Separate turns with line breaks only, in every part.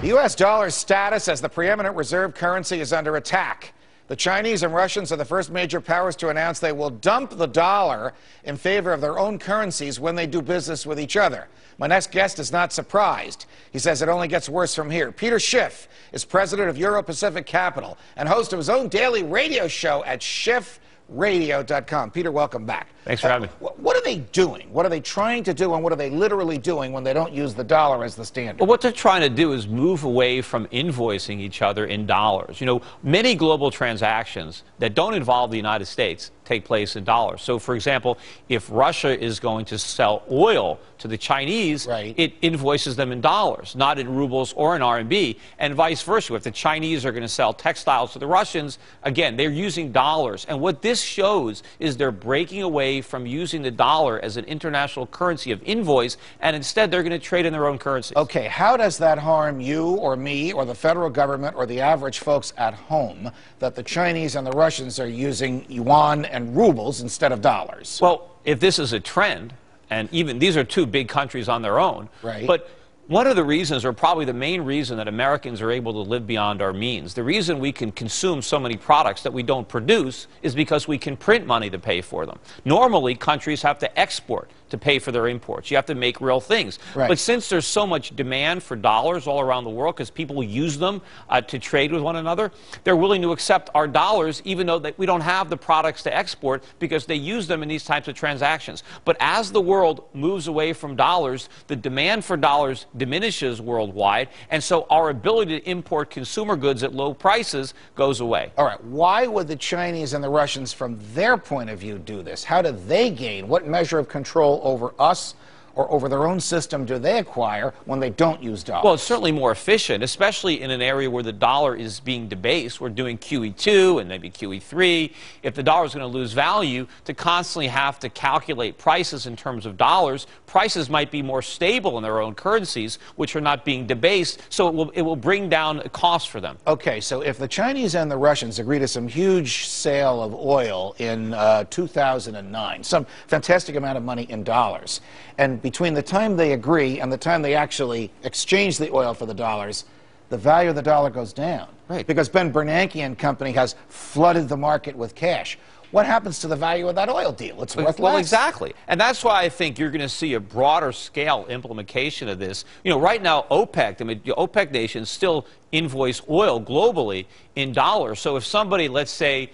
The U.S. dollar's status as the preeminent reserve currency is under attack. The Chinese and Russians are the first major powers to announce they will dump the dollar in favor of their own currencies when they do business with each other. My next guest is not surprised. He says it only gets worse from here. Peter Schiff is president of Euro-Pacific Capital and host of his own daily radio show at schiffradio.com. Peter, welcome back.
Thanks for having me.
What are they doing? What are they trying to do, and what are they literally doing when they don't use the dollar as the standard?
Well, what they're trying to do is move away from invoicing each other in dollars. You know, many global transactions that don't involve the United States take place in dollars. So, for example, if Russia is going to sell oil to the Chinese, it invoices them in dollars, not in rubles or in RMB, and vice versa. If the Chinese are going to sell textiles to the Russians, again, they're using dollars. And what this shows is they're breaking away from using the dollar as an international currency of invoice, and instead they're going to trade in their own currencies.
Okay, how does that harm you or me or the federal government or the average folks at home that the Chinese and the Russians are using yuan and rubles instead of dollars?
Well, if this is a trend, and even these are two big countries on their own, but one of the reasons, or probably the main reason, that Americans are able to live beyond our means, the reason we can consume so many products that we don't produce, is because we can print money to pay for them. Normally, countries have to export to pay for their imports. You have to make real things. But since there's so much demand for dollars all around the world, because people use them to trade with one another, they're willing to accept our dollars even though we don't have the products to export, because they use them in these types of transactions. But as the world moves away from dollars, the demand for dollars diminishes worldwide, and so our ability to import consumer goods at low prices goes away.
All right, why would the Chinese and the Russians, from their point of view, do this? How do they gain? What measure of control over us or over their own system do they acquire when they don't use dollars?
Well, it's certainly more efficient, especially in an area where the dollar is being debased. We're doing QE2 and maybe QE3. If the dollar is going to lose value, to constantly have to calculate prices in terms of dollars, prices might be more stable in their own currencies, which are not being debased, so it will bring down costs for them.
Okay, so if the Chinese and the Russians agree to some huge sale of oil in 2009, some fantastic amount of money in dollars, and between the time they agree and the time they actually exchange the oil for the dollars, the value of the dollar goes down. Because Ben Bernanke and company has flooded the market with cash. What happens to the value of that oil deal? It's worth less.
Well, exactly. And that's why I think you're going to see a broader scale implementation of this. You know, right now, OPEC, the OPEC nations still invoice oil globally in dollars. So if somebody, let's say,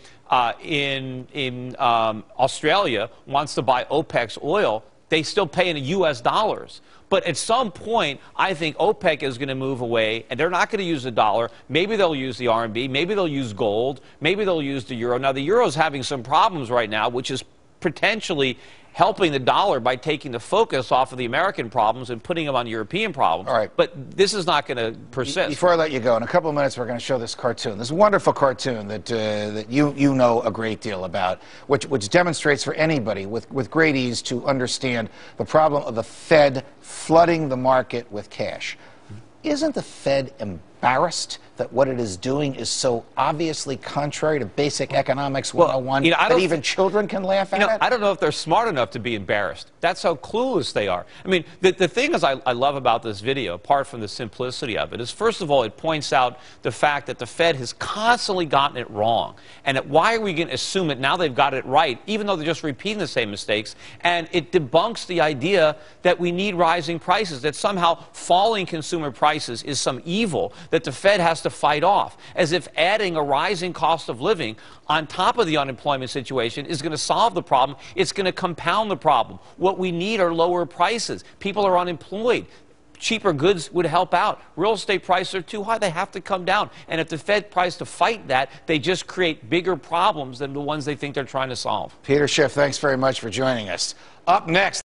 in Australia wants to buy OPEC's oil, they still pay in U.S. dollars. But at some point, I think OPEC is going to move away, and they're not going to use the dollar. Maybe they'll use the RMB. Maybe they'll use gold. Maybe they'll use the euro. Now, the euro is having some problems right now, which is potentially helping the dollar by taking the focus off of the American problems and putting them on European problems.
All right.
But this is not going to persist.
Before I let you go, in a couple of minutes, we're going to show this cartoon, this wonderful cartoon that you know a great deal about, which demonstrates for anybody with great ease to understand the problem of the Fed flooding the market with cash. Isn't the Fed embarrassed that what it is doing is so obviously contrary to basic economics 101 that even children can laugh at it?
I don't know if they're smart enough to be embarrassed. That's how clueless they are. I mean, the thing is I love about this video, apart from the simplicity of it, is first of all, it points out the fact that the Fed has constantly gotten it wrong. And why are we going to assume that now they've got it right, even though they're just repeating the same mistakes? And it debunks the idea that we need rising prices, that somehow falling consumer prices is some evil that the Fed has to fight off, as if adding a rising cost of living on top of the unemployment situation is going to solve the problem. It's going to compound the problem. What we need are lower prices. People are unemployed. Cheaper goods would help out. Real estate prices are too high. They have to come down. And if the Fed tries to fight that, they just create bigger problems than the ones they think they're trying to solve.
Peter Schiff, thanks very much for joining us. Up next,